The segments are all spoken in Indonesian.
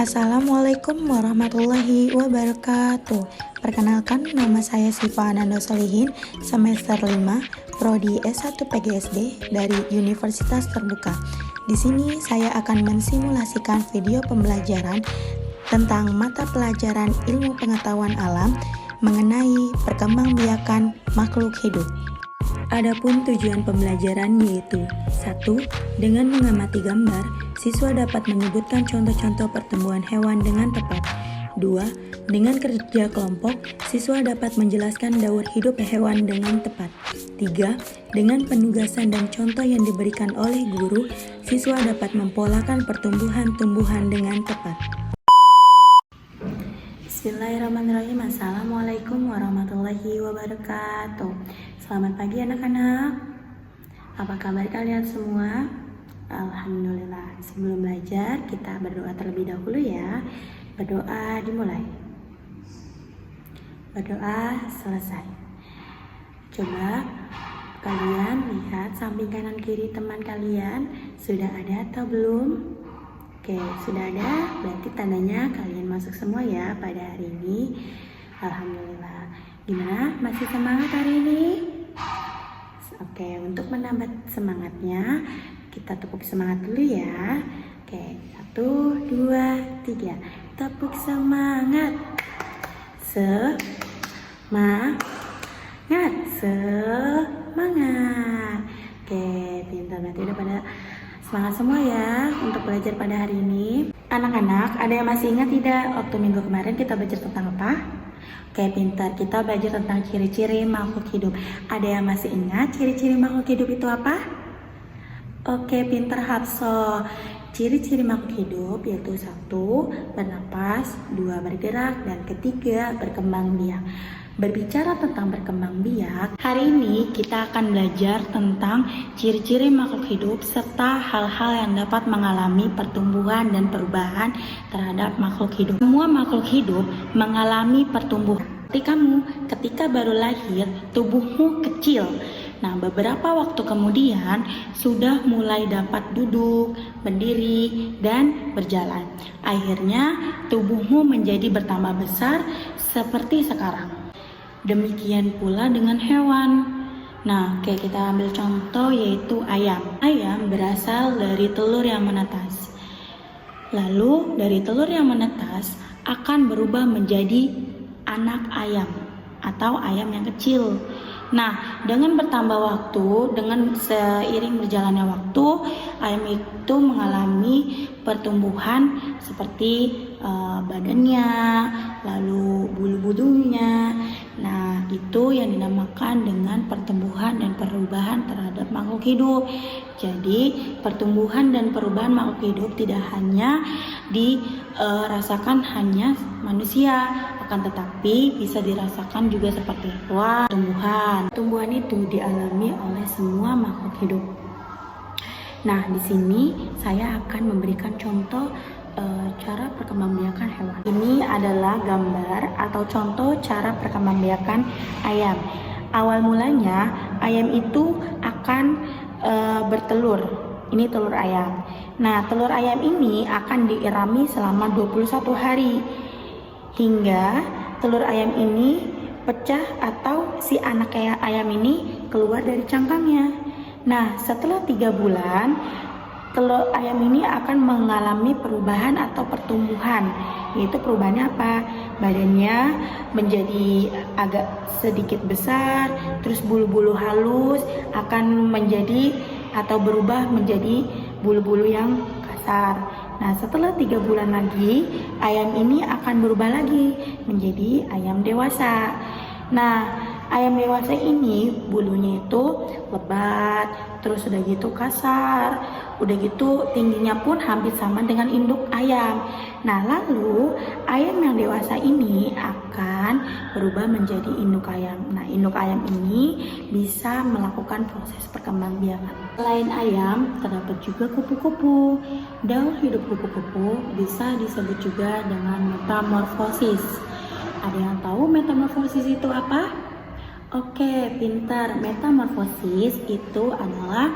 Assalamualaikum warahmatullahi wabarakatuh. Perkenalkan, nama saya Siva Ananda Solihin, semester 5, Prodi S1 PGSD dari Universitas Terbuka. Di sini saya akan mensimulasikan video pembelajaran tentang mata pelajaran ilmu pengetahuan alam mengenai perkembangbiakan makhluk hidup. Adapun tujuan pembelajaran yaitu 1. Dengan mengamati gambar, siswa dapat menyebutkan contoh-contoh pertumbuhan hewan dengan tepat. 2. Dengan kerja kelompok, siswa dapat menjelaskan daur hidup hewan dengan tepat. 3. Dengan penugasan dan contoh yang diberikan oleh guru, siswa dapat mempolakan pertumbuhan tumbuhan dengan tepat. Bismillahirrahmanirrahim. Assalamualaikum warahmatullahi wabarakatuh. Selamat pagi anak-anak. Apa kabar kalian semua? Alhamdulillah. Sebelum belajar, kita berdoa terlebih dahulu ya. Berdoa dimulai. Berdoa selesai. Coba kalian lihat samping kanan kiri teman kalian, sudah ada atau belum? Oke, sudah ada, berarti tandanya kalian masuk semua ya pada hari ini. Alhamdulillah. Gimana? Masih semangat hari ini? Oke, untuk menambah semangatnya, kita tepuk semangat dulu ya. Oke, 1, 2, 3. Tepuk semangat. Semangat. Semangat. Oke, pintar, berarti udah pada semangat semua ya untuk belajar pada hari ini. Anak-anak, ada yang masih ingat tidak waktu minggu kemarin kita belajar tentang apa? Oke, pintar. Kita belajar tentang ciri-ciri makhluk hidup. Ada yang masih ingat ciri-ciri makhluk hidup itu apa? Oke, pintar Hafsah. Ciri-ciri makhluk hidup yaitu 1. Bernapas, 2. Bergerak, dan 3. Berkembang biak. Berbicara tentang berkembang biak, hari ini kita akan belajar tentang ciri-ciri makhluk hidup serta hal-hal yang dapat mengalami pertumbuhan dan perubahan terhadap makhluk hidup. Semua makhluk hidup mengalami pertumbuhan. Ketika baru lahir, tubuhmu kecil. Nah, beberapa waktu kemudian sudah mulai dapat duduk, berdiri, dan berjalan. Akhirnya tubuhmu menjadi bertambah besar seperti sekarang. Demikian pula dengan hewan. Nah, kayak kita ambil contoh yaitu ayam. Ayam berasal dari telur yang menetas. Lalu dari telur yang menetas akan berubah menjadi anak ayam atau ayam yang kecil. Nah, dengan bertambah waktu, dengan seiring berjalannya waktu, ayam itu mengalami pertumbuhan seperti badannya, lalu bulu-bulunya. Nah, itu yang dinamakan dengan pertumbuhan dan perubahan terhadap makhluk hidup. Jadi, pertumbuhan dan perubahan makhluk hidup tidak hanya dirasakan hanya manusia, akan tetapi bisa dirasakan juga seperti hewan, tumbuhan. Tumbuhan itu dialami oleh semua makhluk hidup. Nah, di sini saya akan memberikan contoh cara perkembangbiakan hewan. Ini adalah gambar atau contoh cara perkembangbiakan ayam. Awal mulanya ayam itu akan bertelur. Ini telur ayam. Nah, telur ayam ini akan diirami selama 21 hari hingga telur ayam ini pecah atau si anak ayam ini keluar dari cangkangnya. Nah, setelah 3 bulan telur ayam ini akan mengalami perubahan atau pertumbuhan. Yaitu perubahannya apa? Badannya menjadi agak sedikit besar, terus bulu-bulu halus akan menjadi atau berubah menjadi bulu-bulu yang kasar. Nah, setelah 3 bulan lagi, ayam ini akan berubah lagi menjadi ayam dewasa. Nah, ayam dewasa ini bulunya itu lebat, terus udah gitu kasar, udah gitu tingginya pun hampir sama dengan induk ayam. Nah, lalu ayam yang dewasa ini akan berubah menjadi induk ayam. Nah, induk ayam ini bisa melakukan proses perkembangbiakan. Selain ayam, terdapat juga kupu-kupu. Daur hidup kupu-kupu bisa disebut juga dengan metamorfosis. Ada yang tahu metamorfosis itu apa? Oke, pintar. Metamorfosis itu adalah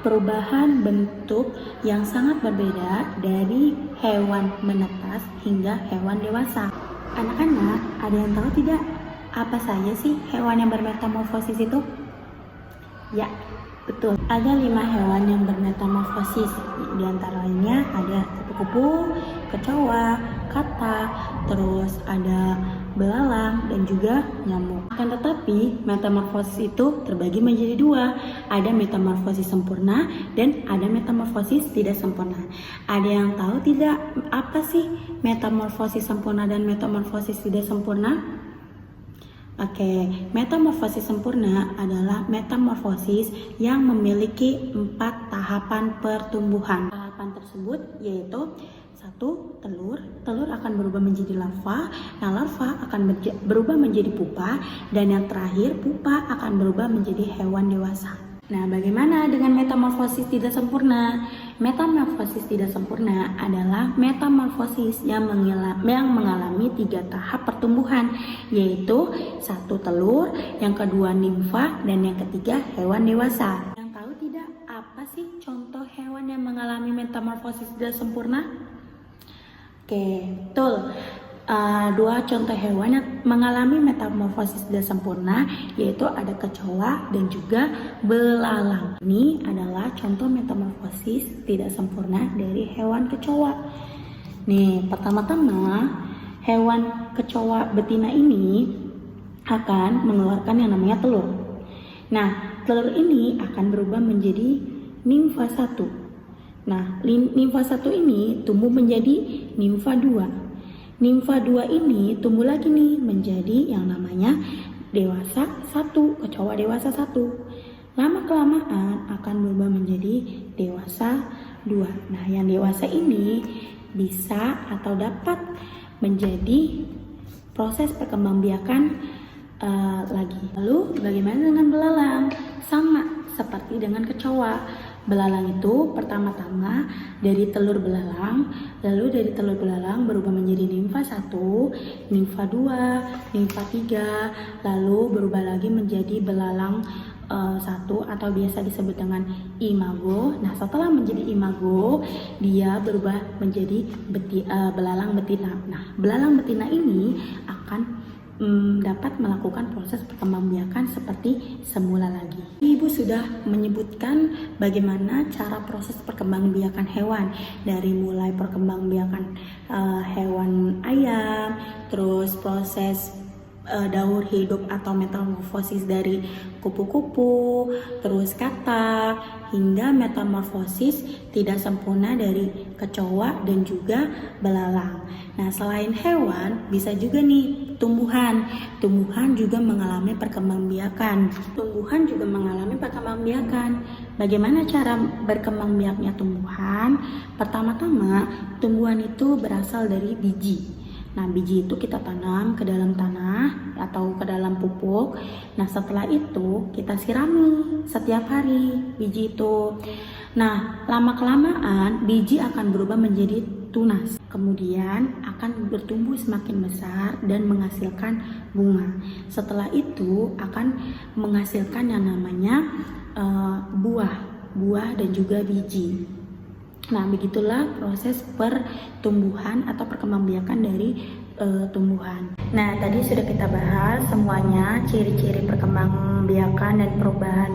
perubahan bentuk yang sangat berbeda dari hewan menetas hingga hewan dewasa. Anak-anak, ada yang tahu tidak apa saja sih hewan yang bermetamorfosis itu? Ya, betul. Ada 5 hewan yang bermetamorfosis. Di antaranya ada kupu-kupu, kecoa, katak, terus ada belalang dan juga nyamuk. Akan tetapi metamorfosis itu terbagi menjadi 2. Ada metamorfosis sempurna dan ada metamorfosis tidak sempurna. Ada yang tahu tidak apa sih metamorfosis sempurna dan metamorfosis tidak sempurna? Oke, metamorfosis sempurna adalah metamorfosis yang memiliki 4 tahapan pertumbuhan. Tahapan tersebut yaitu 1. Telur akan berubah menjadi larva. Nah, larva akan berubah menjadi pupa, dan yang terakhir pupa akan berubah menjadi hewan dewasa. Nah, bagaimana dengan metamorfosis tidak sempurna? Metamorfosis tidak sempurna adalah metamorfosis yang mengalami 3 tahap pertumbuhan, yaitu 1. Telur, yang kedua nimfa, dan yang ketiga hewan dewasa. Yang tahu tidak apa sih contoh hewan yang mengalami metamorfosis tidak sempurna? Oke, betul. 2 contoh hewan yang mengalami metamorfosis tidak sempurna yaitu ada kecoa dan juga belalang. Ini adalah contoh metamorfosis tidak sempurna dari hewan kecoa. Nih, pertama-tama hewan kecoa betina ini akan mengeluarkan yang namanya telur. Nah, telur ini akan berubah menjadi nimfa 1. Nah, nimfa 1 ini tumbuh menjadi nimfa 2. Nimfa 2 ini tumbuh lagi nih menjadi yang namanya dewasa 1, kecoa dewasa 1. Lama-kelamaan akan berubah menjadi dewasa 2. Nah, yang dewasa ini bisa atau dapat menjadi proses perkembangbiakan lagi. Lalu bagaimana dengan belalang? Sama seperti dengan kecoa. Belalang itu pertama-tama dari telur belalang, lalu dari telur belalang berubah menjadi nimfa 1, nimfa 2, nimfa 3, lalu berubah lagi menjadi belalang 1 atau biasa disebut dengan imago. Nah, setelah menjadi imago, dia berubah menjadi belalang betina. Nah, belalang betina ini akan dapat melakukan proses perkembangbiakan seperti semula lagi. Ibu sudah menyebutkan bagaimana cara proses perkembangbiakan hewan, dari mulai perkembangbiakan hewan ayam, terus proses daur hidup atau metamorfosis dari kupu-kupu, terus katak, hingga metamorfosis tidak sempurna dari kecoa dan juga belalang. Nah, selain hewan, bisa juga nih tumbuhan. Tumbuhan juga mengalami perkembangbiakan. Bagaimana cara berkembangbiaknya tumbuhan? Pertama-tama, tumbuhan itu berasal dari biji. Nah, biji itu kita tanam ke dalam tanah atau ke dalam pupuk. Nah, setelah itu kita sirami setiap hari biji itu. Nah, lama-kelamaan biji akan berubah menjadi tunas. Kemudian akan bertumbuh semakin besar dan menghasilkan bunga. Setelah itu akan menghasilkan yang namanya buah dan juga biji. Nah, begitulah proses pertumbuhan atau perkembangbiakan dari tumbuhan. Nah, tadi sudah kita bahas semuanya ciri-ciri perkembangbiakan dan perubahan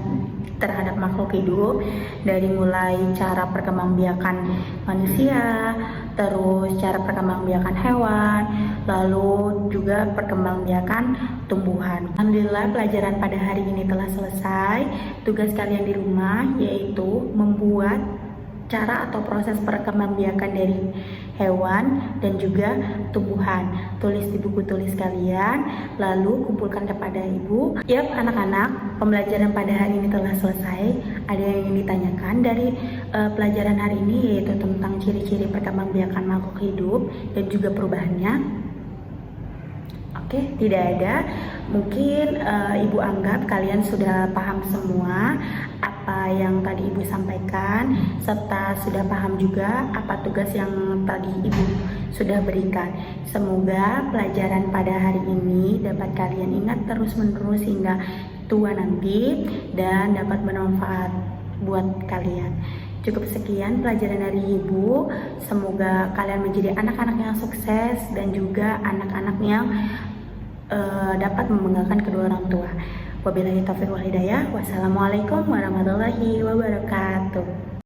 terhadap makhluk hidup, dari mulai cara perkembangbiakan manusia, terus cara perkembangbiakan hewan, lalu juga perkembangbiakan tumbuhan. Alhamdulillah, pelajaran pada hari ini telah selesai. Tugas kalian di rumah yaitu membuat cara atau proses perkembangbiakan dari hewan dan juga tumbuhan. Tulis di buku tulis kalian, lalu kumpulkan kepada ibu. Yap, anak-anak, pembelajaran pada hari ini telah selesai. Ada yang ingin ditanyakan dari pelajaran hari ini, yaitu tentang ciri-ciri perkembangbiakan makhluk hidup dan juga perubahannya? Oke, tidak ada. Mungkin ibu anggap kalian sudah paham semua apa yang tadi ibu sampaikan, serta sudah paham juga apa tugas yang tadi ibu sudah berikan. Semoga pelajaran pada hari ini dapat kalian ingat terus-menerus hingga tua nanti dan dapat bermanfaat buat kalian. Cukup sekian pelajaran dari Ibu. Semoga kalian menjadi anak-anak yang sukses dan juga anak-anak yang dapat membanggakan kedua orang tua. Wabillahi taufiq wal hidayah. Wassalamualaikum warahmatullahi wabarakatuh.